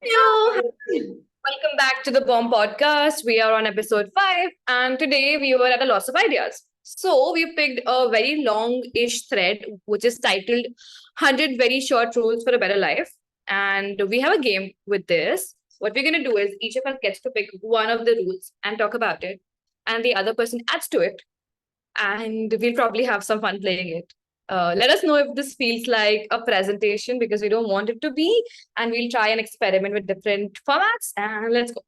Hello. Welcome back to the Bomb Podcast. We are on episode 5, and today we were at a loss of ideas. So, we picked a very long ish thread, which is titled 100 Very Short Rules for a Better Life. And we have a game with this. What we're going to do is each of us gets to pick one of the rules and talk about it, and the other person adds to it, and we'll probably have some fun playing it. Let us know if this feels like a presentation because we don't want it to be, and we'll try and experiment with different formats. And let's go.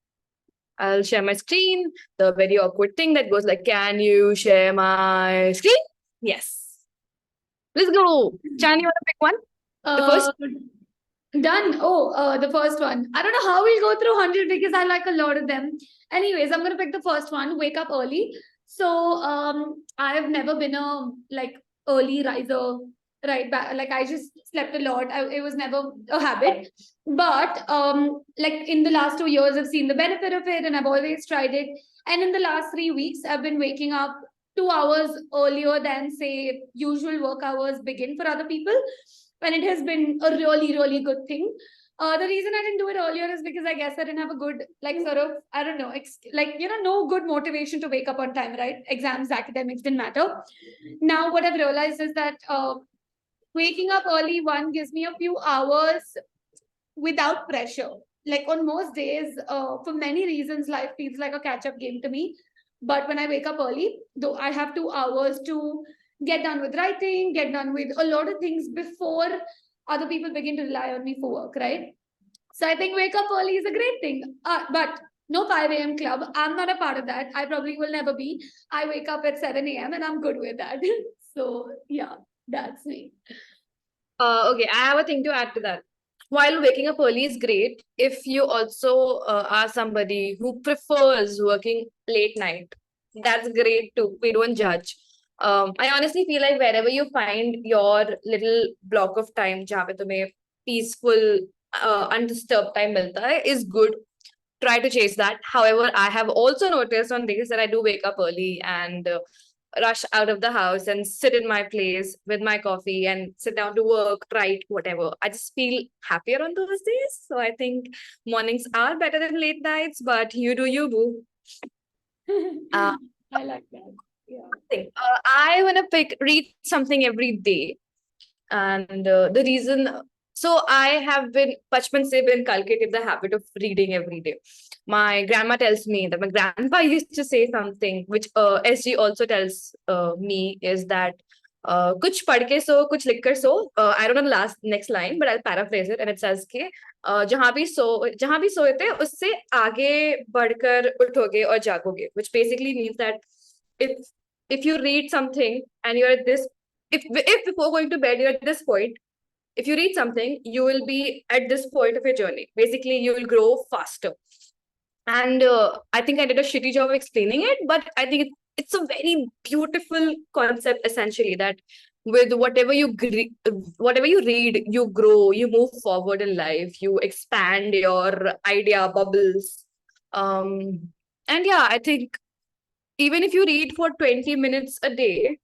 I'll share my screen. The very awkward thing that goes like, "Can you share my screen?" Yes. Let's go. Chan, you want to pick one? The first. Done. The first one. I don't know how we'll go through 100 because I like a lot of them. Anyways, I'm going to pick the first one, wake up early. So, I've never been a early riser, right? Like I just slept a lot. It was never a habit. But like in the last 2 years, I've seen the benefit of it and I've always tried it. And in the last 3 weeks, I've been waking up 2 hours earlier than say usual work hours begin for other people, and it has been a really, really good thing. The reason I didn't do it earlier is because I guess I didn't have a good, sort of, I don't know, no good motivation to wake up on time, right? Exams, academics didn't matter. Now, what I've realized is that waking up early, one, gives me a few hours without pressure. Like on most days, for many reasons, life feels like a catch up game to me. But when I wake up early, though I have 2 hours to get done with writing, get done with a lot of things before other people begin to rely on me for work, right? So I think wake up early is a great thing. But no 5 a.m. club. I'm not a part of that. I probably will never be. I wake up at 7 a.m. and I'm good with that. So yeah, that's me. Okay, I have a thing to add to that. While waking up early is great, if you also are somebody who prefers working late night, that's great too. We don't judge. I honestly feel like wherever you find your little block of time, जहाँ पे तुम्हें peaceful, undisturbed time मिलता है, is good. Try to chase that. However, I have also noticed on days that I do wake up early and rush out of the house and sit in my place with my coffee and sit down to work, write, whatever. I just feel happier on those days. So I think mornings are better than late nights, but you do you, boo. I like that. Yeah. I want to read something every day. And the reason, so I have been, bachpan se been inculcated the habit of reading every day. My grandma tells me that my grandpa used to say something, which SG also tells me, is that kuch पढ़ के सो कुछ लिख कर सो. I don't know the next line, but I'll paraphrase it, and it says कि जहाँ भी सोए थे उससे आगे बढ़कर उठोगे और जागोगे, which basically means that if if you read something and you're at this, if before going to bed you're at this point, if you read something, you will be at this point of your journey. Basically, you will grow faster. And I think I did a shitty job of explaining it, but I think it's a very beautiful concept, essentially, that with whatever you read, you grow, you move forward in life, you expand your idea bubbles. And yeah, I think even if you read for 20 minutes a day,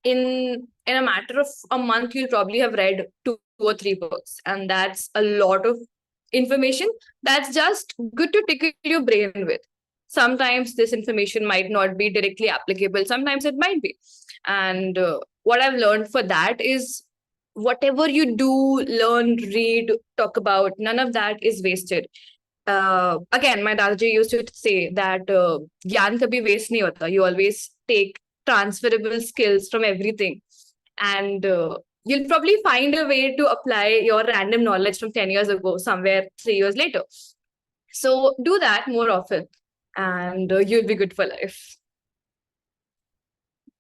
in a matter of a month you'll probably have read 2 or 3 books, and that's a lot of information that's just good to tickle your brain with. Sometimes this information might not be directly applicable, sometimes it might be. And what I've learned for that is whatever you do, learn, read, talk about, none of that is wasted. Again, my dadaji used to say that gyan kabhi waste nahi hota. You always take transferable skills from everything, and you'll probably find a way to apply your random knowledge from 10 years ago somewhere 3 years later. So do that more often, and you'll be good for life.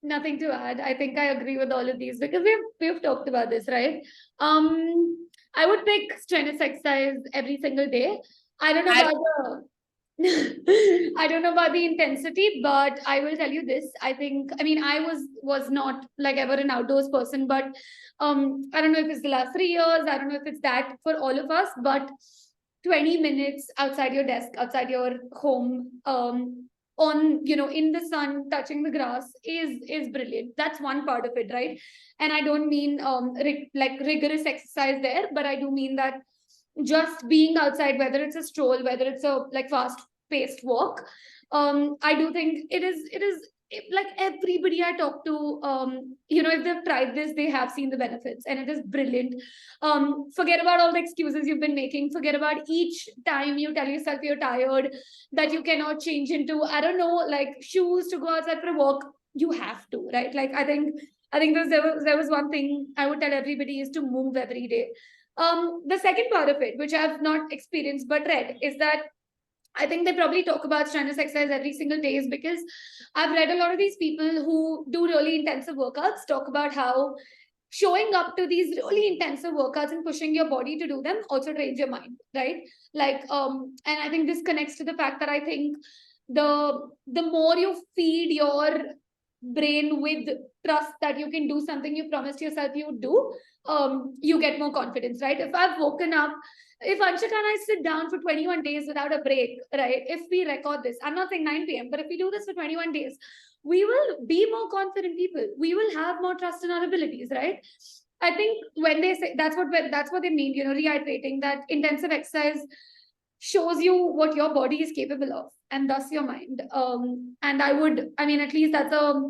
Nothing to add. I think I agree with all of these because we've talked about this, right? I would pick strenuous exercise every single day. I don't know about the I don't know about the intensity, but I will tell you this. I think, I mean, I was not like ever an outdoors person, but I don't know if it's the last 3 years, I don't know if it's that for all of us, but 20 minutes outside your desk, outside your home, on, in the sun, touching the grass is brilliant. That's one part of it, right? And I don't mean like rigorous exercise there, but I do mean that just being outside, whether it's a stroll, whether it's a like fast paced walk. I do think like everybody I talk to, if they've tried this, they have seen the benefits and it is brilliant. Forget about all the excuses you've been making. Forget about each time you tell yourself you're tired, that you cannot change into, I don't know, like shoes to go outside for a walk. You have to, right? Like I think there was one thing I would tell everybody is to move every day. The second part of it, which I've not experienced but read, is that I think they probably talk about strenuous exercise every single day, is because I've read a lot of these people who do really intensive workouts talk about how showing up to these really intensive workouts and pushing your body to do them also trains your mind, right? Like, and I think this connects to the fact that I think the more you feed your brain with trust that you can do something you promised yourself you would do, you get more confidence, right? If I've woken up, if Anshika and I sit down for 21 days without a break, right? If we record this, I'm not saying 9 p.m., but if we do this for 21 days, we will be more confident people. We will have more trust in our abilities, right? I think when they say that's what they mean, reiterating that intensive exercise shows you what your body is capable of, and thus your mind. And at least that's a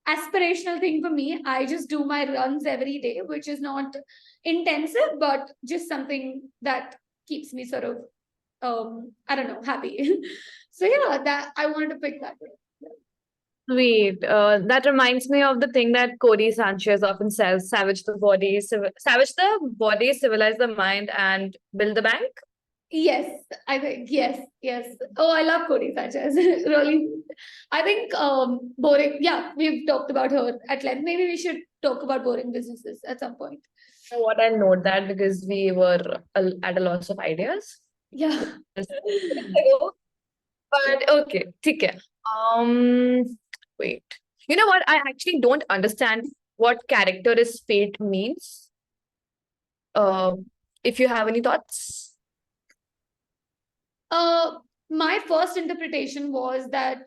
aspirational thing for me. I just do my runs every day, which is not intensive, but just something that keeps me sort of I don't know, happy. So yeah, that I wanted to pick that. Sweet. That reminds me of the thing that Cody Sanchez often says: savage the body, civilize the mind, and build the bank. Yes, I think yes. Oh, I love Cody Sanchez. Really, I think boring. Yeah, we've talked about her at length. Maybe we should talk about boring businesses at some point. You know what, I'll note that because we were at a loss of ideas. Yeah. But okay, ठीक है. Wait. You know what? I actually don't understand what character is fate means. If you have any thoughts. My first interpretation was that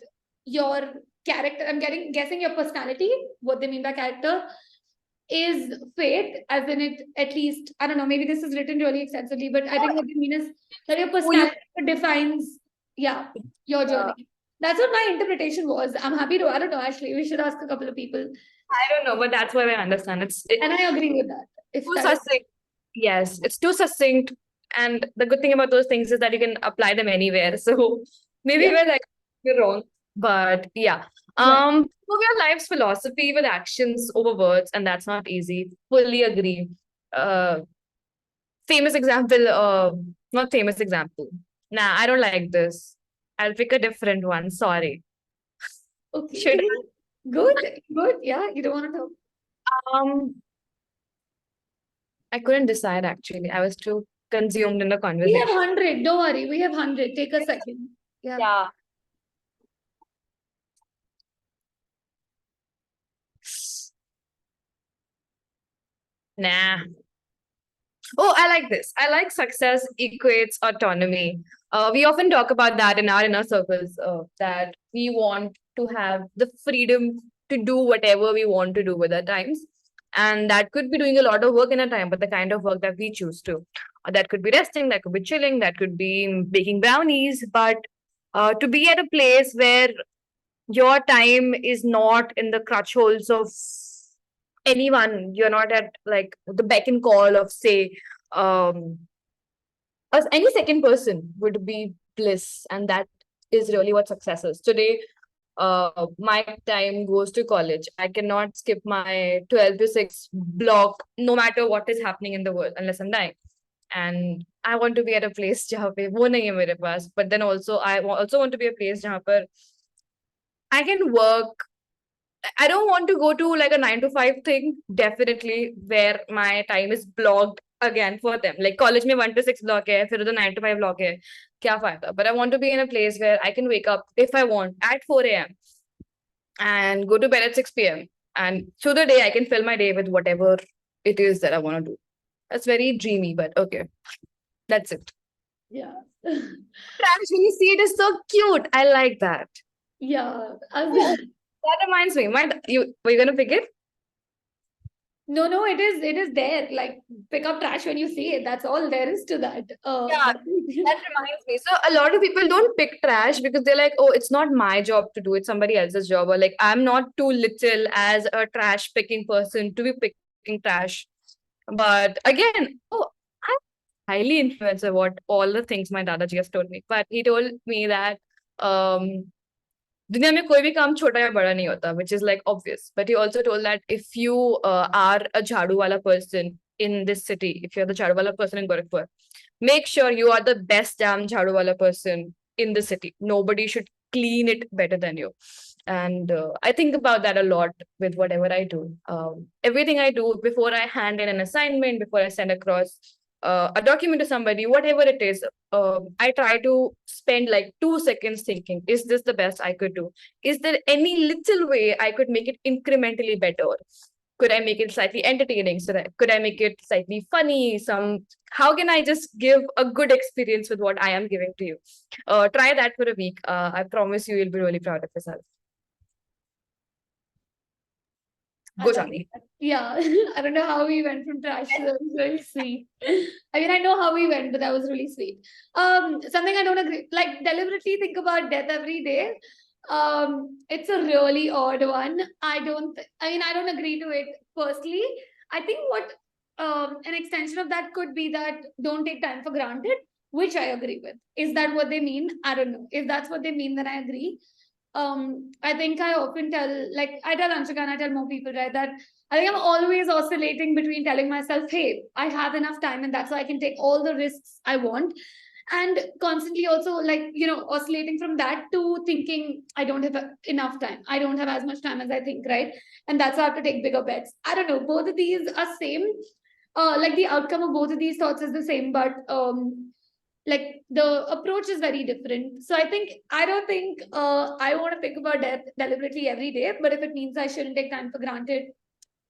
your character, guessing your personality, what they mean by character, is fate, as in it, at least, I don't know, maybe this is written really extensively, but I think what they mean is that your personality defines, your journey. That's what my interpretation was. I'm happy to, I don't know, actually, we should ask a couple of people. I don't know, but that's what I understand. And I agree with that. Too succinct. Yes, it's too succinct. And the good thing about those things is that you can apply them anywhere. So maybe we're wrong. But yeah. Move your life's philosophy with actions over words, and that's not easy. Fully agree. Famous example, not famous example. Nah, I don't like this. I'll pick a different one. Sorry. Okay. Should I? Good. Yeah, you don't want to talk. I couldn't decide actually. I was too consumed in the conversation. We have 100. Don't worry. We have 100. Take a second. Yeah. Nah. Oh, I like this. I like success equates autonomy. We often talk about that in our inner circles, that we want to have the freedom to do whatever we want to do with our times. And that could be doing a lot of work in a time, but the kind of work that we choose to. That could be resting, that could be chilling, that could be baking brownies. But to be at a place where your time is not in the crutch holes of anyone, you're not at like the beck and call of, say, as any second person would be bliss. And that is really what success is. Today, my time goes to college. I cannot skip my 12 to 6 block, no matter what is happening in the world, unless I'm dying. And I want to be at a place जहाँ पे वो नहीं है मेरे पास. But then also, I also want to be a place जहाँ पर I can work. I don't want to go to like a 9 to 5 thing, definitely, where my time is blocked again for them. Like college में 1 to 6 block है, फिर उधर 9 to 5 block है. क्या फायदा? But I want to be in a place where I can wake up if I want at 4 a.m. and go to bed at 6 p.m. And through the day, I can fill my day with whatever it is that I want to do. That's very dreamy, but okay. That's it. Yeah. Trash, when you see it, is so cute. I like that. Yeah. That reminds me. Were you going to pick it? No, it is there. Like, pick up trash when you see it. That's all there is to that. Yeah, that reminds me. So a lot of people don't pick trash because they're like, oh, it's not my job to do it, somebody else's job. Or like, I'm not too little as a trash picking person to be picking trash. But again, oh, I'm highly influenced by what all the things my Dadaji has told me. But he told me that दुनिया में कोई भी काम छोटा या बड़ा नहीं होता, which is like obvious. But he also told that if you are a jhadu wala person in this city, if you're the jhadu wala person in Gorakhpur, make sure you are the best damn jhadu wala person in the city. Nobody should clean it better than you. And I think about that a lot with whatever I do. Everything I do, before I hand in an assignment, before I send across a document to somebody, whatever it is, I try to spend like 2 seconds thinking, is this the best I could do? Is there any little way I could make it incrementally better? Could I make it slightly entertaining? Could I make it slightly funny? How can I just give a good experience with what I am giving to you? Try that for a week. I promise you, you'll be really proud of yourself. Go, Charlie. Yeah, I don't know how we went from trash to that. Was really sweet. I mean, I know how we went, but that was really sweet. Something I don't agree, like deliberately think about death every day. It's a really odd one. I don't agree to it personally. I think what an extension of that could be that don't take time for granted, which I agree with. Is that what they mean? I don't know. If that's what they mean, then I agree. I think I often tell Anshika and I tell more people, right, that I think I'm always oscillating between telling myself, hey, I have enough time and that's why I can take all the risks I want. And constantly also oscillating from that to thinking I don't have enough time. I don't have as much time as I think, right? And that's why I have to take bigger bets. I don't know. Both of these are same. Like the outcome of both of these thoughts is the same, but like the approach is very different. So I don't think I want to think about death deliberately every day, but if it means I shouldn't take time for granted,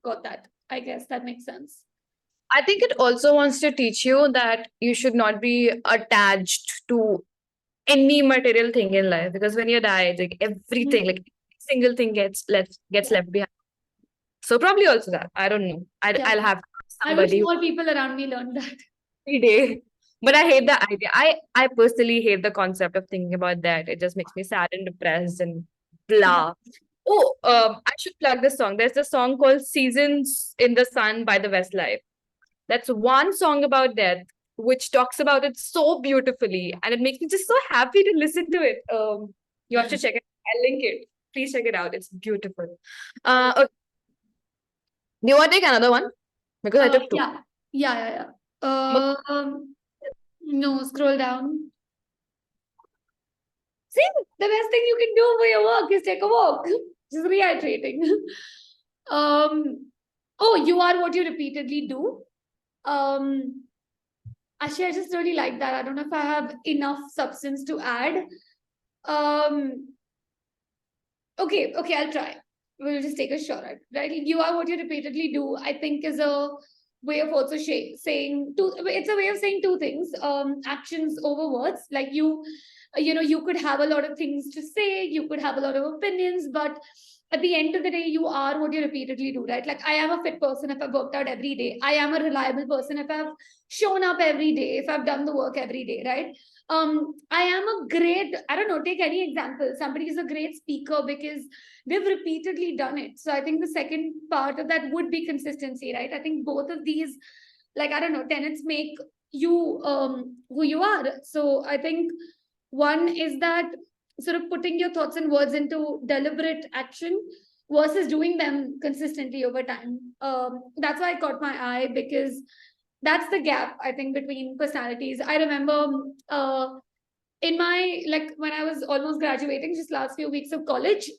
got that. I guess that makes sense. I think it also wants to teach you that you should not be attached to any material thing in life, because when you die, like everything, like single thing gets left behind. So probably also that. I don't know. I'll have somebody. I wish more people around me learn that. Every day. But I hate the idea. I personally hate the concept of thinking about that. It just makes me sad and depressed and blah. Oh, I should plug this song. There's a song called Seasons in the Sun by the Westlife. That's one song about death, which talks about it so beautifully. And it makes me just so happy to listen to it. You have to check it. I'll link it. Please check it out. It's beautiful. Okay. Do you want to take another one? Because I took two. Yeah. No, scroll down. See, the best thing you can do for your work is take a walk. Just reiterating. You are what you repeatedly do. Actually, I just really like that. I don't know if I have enough substance to add. Okay, I'll try. We'll just take a shot at it, right? You are what you repeatedly do, I think, is a way of also saying two. It's a way of saying two things. Actions over words. Like you could have a lot of things to say, you could have a lot of opinions, but at the end of the day, you are what you repeatedly do, right? Like I am a fit person if I've worked out every day. I am a reliable person if I've shown up every day, if I've done the work every day, right? I am a great, I don't know, take any example. Somebody is a great speaker because they've repeatedly done it. So I think the second part of that would be consistency, right? I think both of these, tenets make you who you are. So I think one is that sort of putting your thoughts and words into deliberate action versus doing them consistently over time. That's why it caught my eye, because that's the gap, I think, between personalities. I remember in my, when I was almost graduating, just last few weeks of college,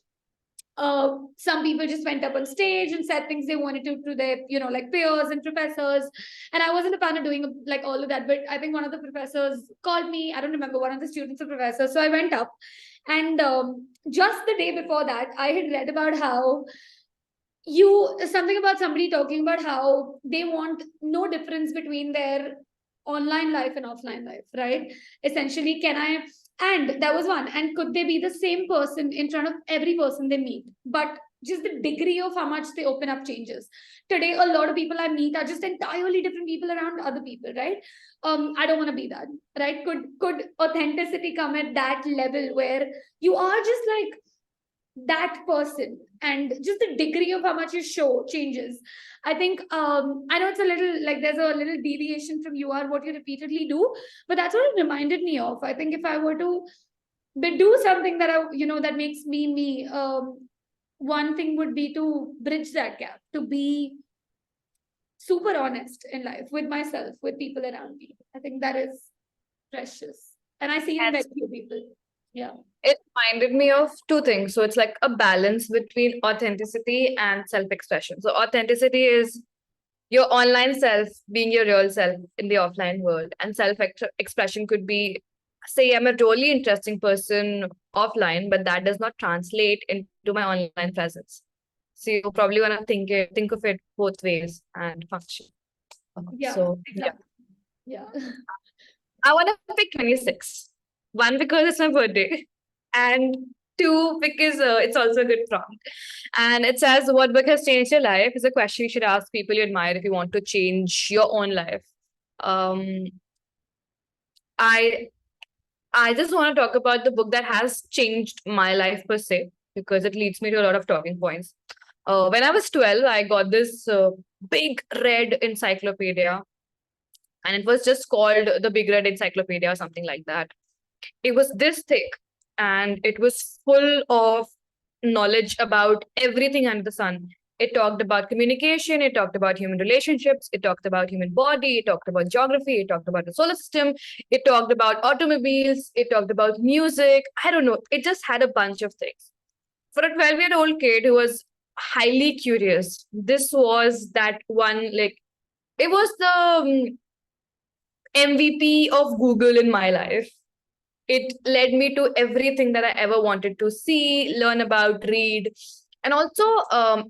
some people just went up on stage and said things they wanted to their, peers and professors. And I wasn't a fan of doing all of that. But I think one of the professors called me. I don't remember, one of the students or professor. So I went up. And just the day before that, I had read about how something about somebody talking about how they want no difference between their online life and offline life, right? Essentially, and that was one. And could they be the same person in front of every person they meet? But just the degree of how much they open up changes. Today, a lot of people I meet are just entirely different people around other people, right? I don't want to be that, right? Could authenticity come at that level where you are just like that person, and just the degree of how much you show changes? I think I know it's a little like there's a little deviation from you are what you repeatedly do, but that's what it reminded me of. I think if I were to do something that that makes me, one thing would be to bridge that gap, to be super honest in life with myself, with people around me. I think that is precious, and I see in very few people. Yeah. It reminded me of two things. So it's like a balance between authenticity and self-expression. So authenticity is your online self being your real self in the offline world, and self-expression could be, say, I'm a really interesting person offline, but that does not translate into my online presence. So you probably want to think of it both ways and function. Yeah, So exactly. Yeah. I want to pick 26. One, because it's my birthday, and two, because it's also a good prompt. And it says, what book has changed your life? Is a question you should ask people you admire if you want to change your own life. Um, I I just want to talk about the book that has changed my life per se, because it leads me to a lot of talking points. When I was 12, I got this big red encyclopedia, and it was just called the Big Red Encyclopedia or something like that. It was this thick, and it was full of knowledge about everything under the sun. It talked about communication, it talked about human relationships, it talked about human body, it talked about geography, it talked about the solar system, it talked about automobiles, it talked about music. I don't know. It just had a bunch of things. For a 12-year-old kid who was highly curious, this was that one, like, it was the MVP of Google in my life. It led me to everything that I ever wanted to see, learn about, read, and also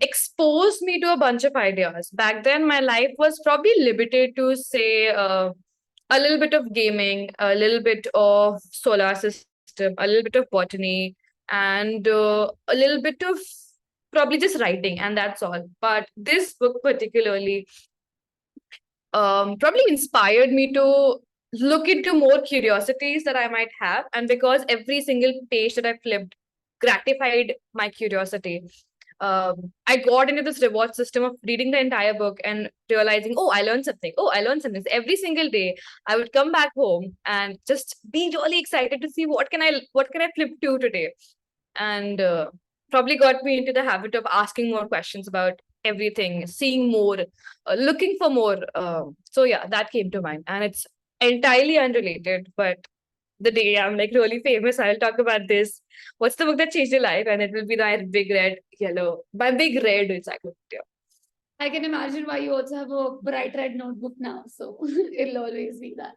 exposed me to a bunch of ideas. Back then, my life was probably limited to, say, a little bit of gaming, a little bit of solar system, a little bit of botany, and a little bit of probably just writing, and that's all. But this book particularly probably inspired me to look into more curiosities that I might have. And because every single page that I flipped gratified my curiosity, I got into this reward system of reading the entire book and realizing, oh, I learned something. Oh, I learned something. So every single day, I would come back home and just be really excited to see what can I flip to today, and probably got me into the habit of asking more questions about everything, seeing more, looking for more. So yeah, that came to mind, and it's entirely unrelated. But the day I'm like really famous, I'll talk about this. What's the book that changed your life? And it will be my big red encyclopedia. I can imagine why you also have a bright red notebook now. So it'll always be that.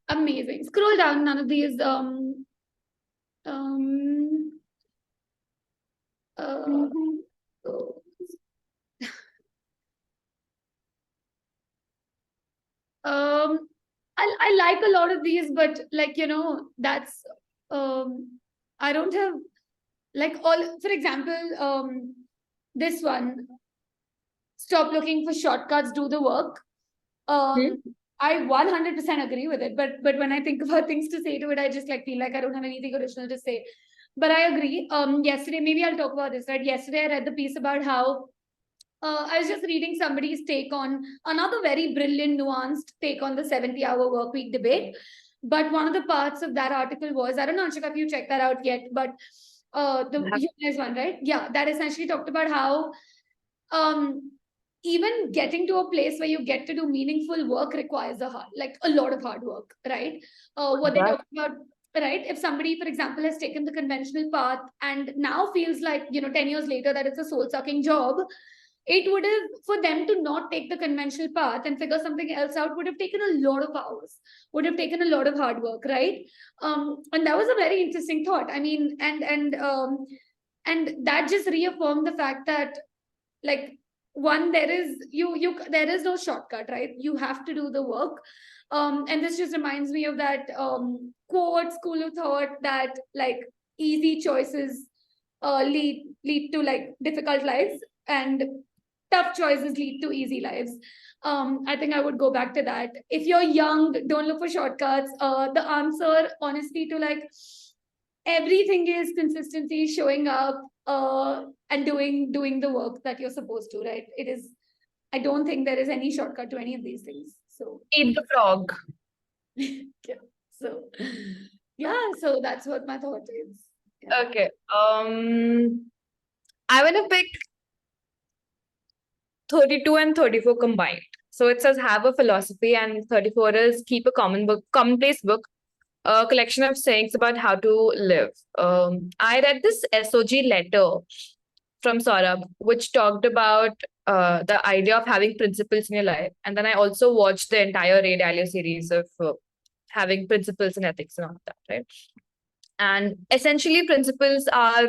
Amazing. Scroll down. None of these. Um. So, I like a lot of these, but like that's I don't have like all. For example, this one. Stop looking for shortcuts. Do the work. Hmm? I 100% agree with it, but when I think about things to say to it, I just like feel like I don't have anything original to say. But I agree. Yesterday, maybe I'll talk about this, right? Yesterday, I read the piece about how I was just reading somebody's take on another very brilliant, nuanced take on the 70-hour work week debate. But one of the parts of that article was, I don't know, Anshika, if you checked that out yet, but the humorous one, right? Yeah, that essentially talked about how um, even getting to a place where you get to do meaningful work requires a lot of hard work, right? What they talk about, right? If somebody, for example, has taken the conventional path and now feels like 10 years later that it's a soul-sucking job, it would have, for them to not take the conventional path and figure something else out, would have taken a lot of hours, would have taken a lot of hard work, right? And that was a very interesting thought. I mean, and that just reaffirmed the fact that, like, one, there is no shortcut, right? You have to do the work. And this just reminds me of that quote, school of thought, that like easy choices lead to like difficult lives, and tough choices lead to easy lives. I think I would go back to that. If you're young, don't look for shortcuts. The answer, honestly, to like everything is consistency, showing up, and doing the work that you're supposed to. Right? It is. I don't think there is any shortcut to any of these things. So Eat the frog. yeah. So yeah. So that's what my thought is. Yeah. Okay. I want to pick 32 and 34 combined. So it says have a philosophy, and 34 is keep a commonplace book, a collection of sayings about how to live. I read this SOG letter from Saurabh, which talked about the idea of having principles in your life. And then I also watched the entire Ray Dalio series of having principles and ethics and all of that, right? And essentially, principles are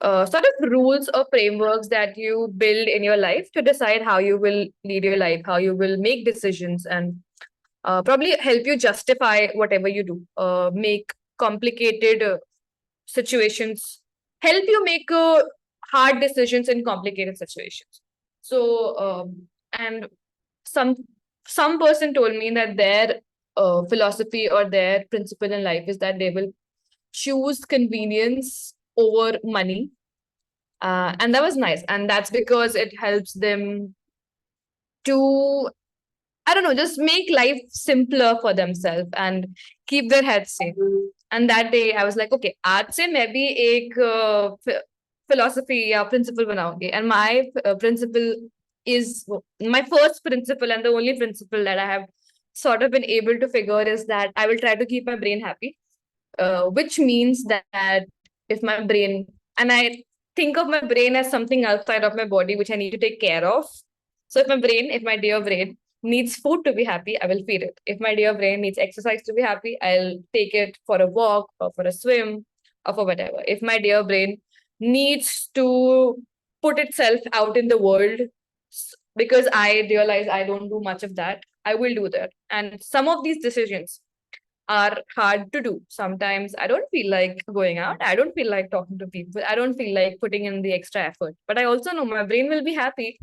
sort of rules or frameworks that you build in your life to decide how you will lead your life, how you will make decisions, and probably help you justify whatever you do, make complicated situations, help you make hard decisions in complicated situations. So, and some some person told me that their philosophy or their principle in life is that they will choose convenience over money. And that was nice. And that's because it helps them to, I don't know, just make life simpler for themselves and keep their head safe. And that day I was like, okay, आज से मैं भी एक philosophy या principle बनाऊंगी. And my principle is my first principle and the only principle that I have sort of been able to figure is that I will try to keep my brain happy, which means that if my brain, and I think of my brain as something outside of my body which I need to take care of. So if my dear brain needs food to be happy, I will feed it. If my dear brain needs exercise to be happy, I'll take it for a walk or for a swim or for whatever. If my dear brain needs to put itself out in the world because I realize I don't do much of that, I will do that. And some of these decisions are hard to do. Sometimes I don't feel like going out. I don't feel like talking to people. I don't feel like putting in the extra effort. But I also know my brain will be happy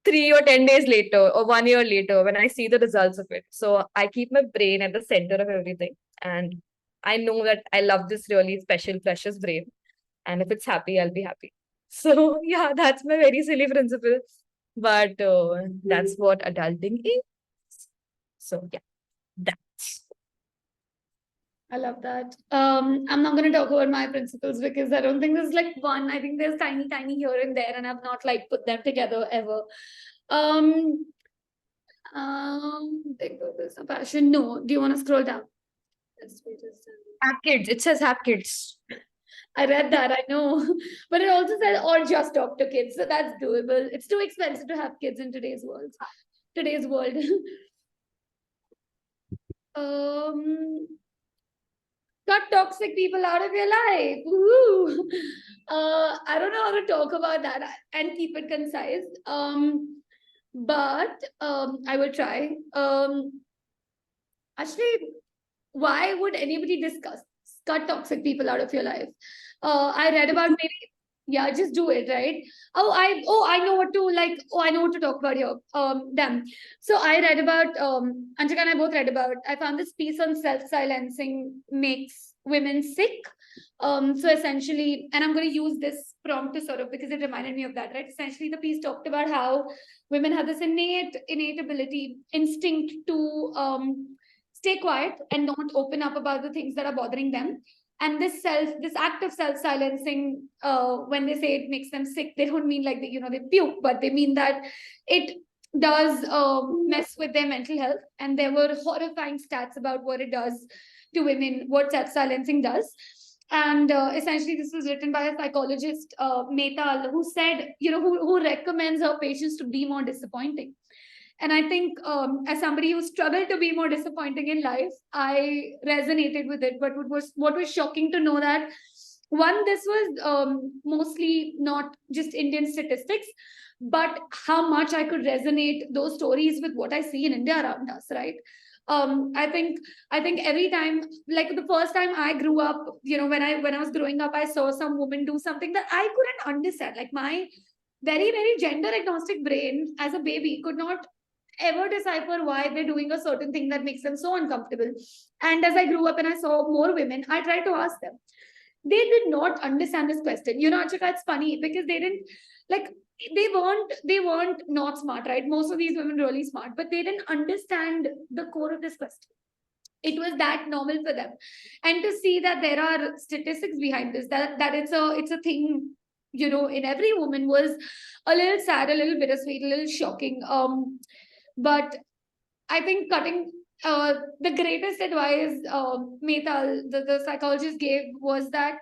3 or 10 days later or 1 year later when I see the results of it. So I keep my brain at the center of everything. And I know that I love this really special, precious brain. And if it's happy, I'll be happy. So yeah, that's my very silly principle. But that's what adulting is. So yeah, that's. I love that. I'm not going to talk about my principles because I don't think there's like one. I think there's tiny here and there, and I've not like put them together ever. Think of this a passion. No, do you want to scroll down? Have kids. It says have kids. I read that, I know. But it also said or just talk to kids. So that's doable. It's too expensive to have kids in today's world. Cut toxic people out of your life. Woo! I don't know how to talk about that and keep it concise. But I will try. Actually, why would anybody discuss cut toxic people out of your life? I read about maybe, yeah, just do it, right? I know what to like. I know what to talk about here. Them. So I read about Anjika and I both read about. I found this piece on self-silencing makes women sick. So essentially, and I'm going to use this prompt to sort of because it reminded me of that, right? Essentially, the piece talked about how women have this innate ability, instinct to stay quiet and not open up about the things that are bothering them. And this act of self-silencing, when they say it makes them sick, they don't mean like they puke, but they mean that it does mess with their mental health. And there were horrifying stats about what it does to women, what self-silencing does. And essentially, this was written by a psychologist, Mehta, who said, who recommends her patients to be more disappointing. And I think as somebody who struggled to be more disappointing in life, I resonated with it. But what was shocking to know that, one, this was mostly not just Indian statistics, but how much I could resonate those stories with what I see in India around us, right? I think every time, like the first time I grew up, when I was growing up, I saw some woman do something that I couldn't understand. Like my very, very gender agnostic brain as a baby could not ever decipher why they're doing a certain thing that makes them so uncomfortable. And as I grew up and I saw more women, I tried to ask them. They did not understand this question. Achika, it's funny because they didn't, like, they weren't not smart, right? Most of these women really smart, but they didn't understand the core of this question. It was that normal for them. And to see that there are statistics behind this, that it's a thing, in every woman, was a little sad, a little bittersweet, a little shocking. But I think the greatest advice Metal, the psychologist, gave was that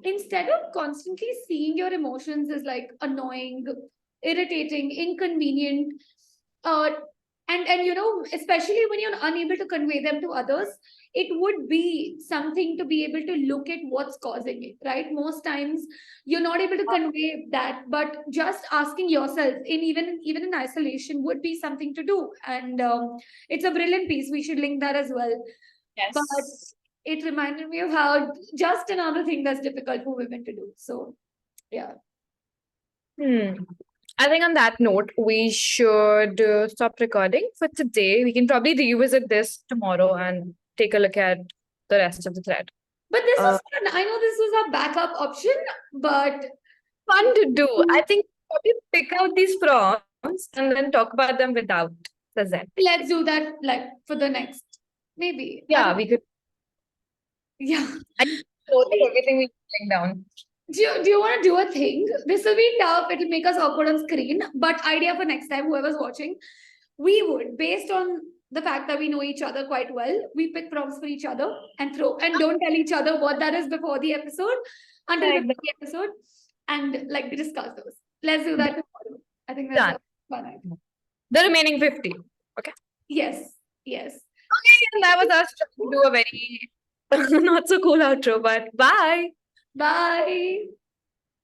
instead of constantly seeing your emotions as like annoying, irritating, inconvenient, uh, and especially when you're unable to convey them to others, it would be something to be able to look at what's causing it, right? Most times you're not able to convey that, but just asking yourself, even in isolation, would be something to do. And it's a brilliant piece. We should link that as well. But Yes. it reminded me of how just another thing that's difficult for women to do. So yeah. I think on that note, we should stop recording for today. We can probably revisit this tomorrow and take a look at the rest of the thread. But this Uh, was fun. I know this was a backup option, but Fun to do. I think probably pick out these prompts and then talk about them without presenting. let's do that like for the next, maybe. Yeah, we could Yeah. note everything we write down. Do you want to do a thing? This will be tough. It'll make us awkward on screen. But idea for next time, whoever's watching, we would, based on the fact that we know each other quite well, we pick prompts for each other and don't tell each other what that is before the episode, until Like, before the episode, and like discuss those. Let's do that tomorrow. I think that's done. a fun idea. The remaining 50. Okay. Yes. Yes. Okay, and that was us trying to do a very not so cool outro, but bye. Bye.